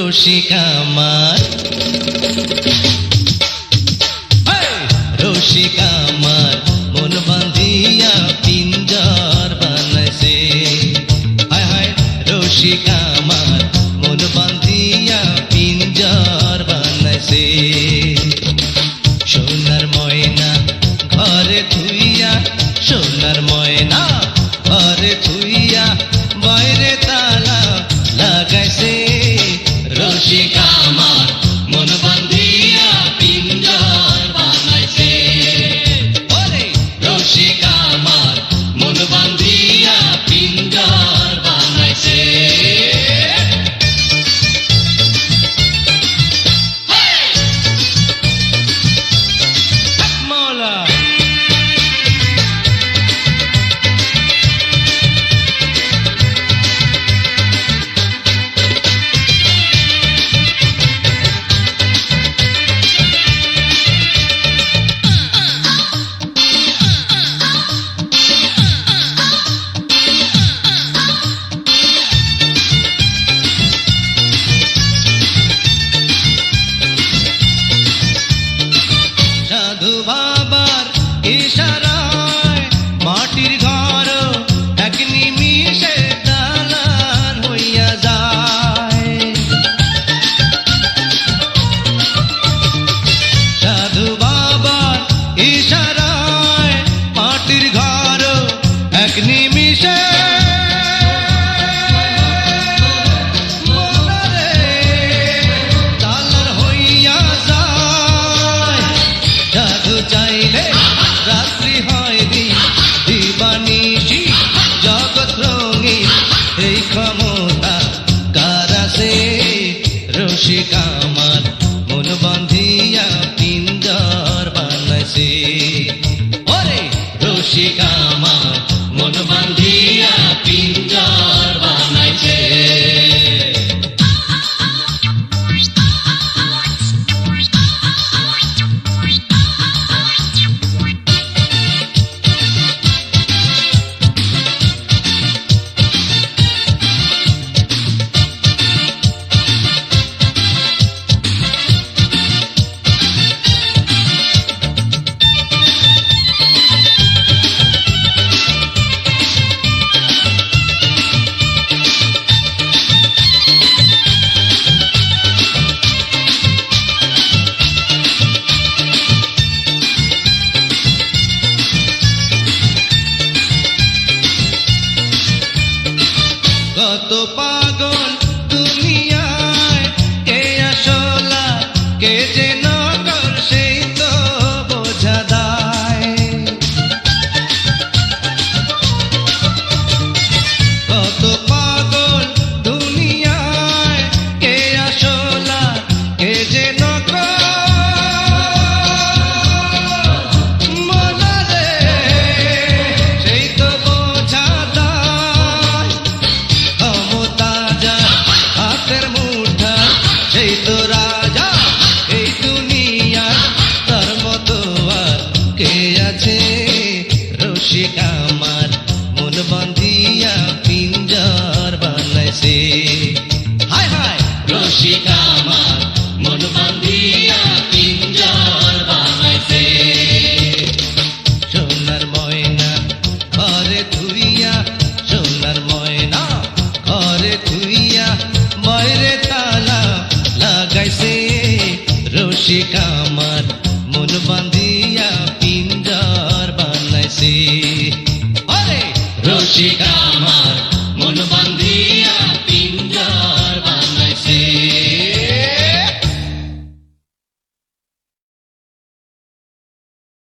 রসিক আমার, রসিক আমার মন বাঁধিয়া পিঞ্জর বানাইছে। হায় হায় রসিক আমার মন বাঁধিয়া পিঞ্জর বানাইছে। সোনার ময়না ঘরে থুইয়া, সোনার ময়না ঘরে থুইয়া বাইরে তালা লাগাইছে। রসিক আমার মন বাঁধিয়া পিঞ্জর বানাইছে। ওরে রসিক আমার মন বাঁধিয়া পিঞ্জর বানাইছে। মৌলা সাধু বাবার ইশারায় মাটির ঘর এক নিমিষে দালান হইয়া যায়। সাধু বাবার ইশারায় মাটির ঘর এক নিমিষে দালান হইয়া যায়। জাদু চাইলে রাত্রি হয় দিন, দিবানিশি জগৎ রঙিন, এই ক্ষমতা কার আছে? রসিক আমার মন বাঁধিয়া পিঞ্জর বানাইছে। ওরে রসিক আমার মন বাঁধিয়া পিঞ্জর বানাইছে। কত পাগল দুনিয়ায়, কে আসলা কে যে নকল সেই তো বোঝা দায়। কত পাগল দুনিয়ায়, কে আসলা কে যে নকল। মনা রে সেই তো বোঝা দায়। ক্ষমতা যা হাতের মুঠা, সেই তো রাজা এই দুনিয়া, তার মতো আর কে আছে? রসিক আমার মন বাঁধিয়া পিঞ্জর বানাইছে। হায় হায় রসিক আমার মন বাঁধিয়া পিঞ্জর বানাইছে। সোনার ময়না ঘরে থুইয়া, সোনার ময়না ঘরে থুইয়া বাইরে তালা লাগাইছে। রসিক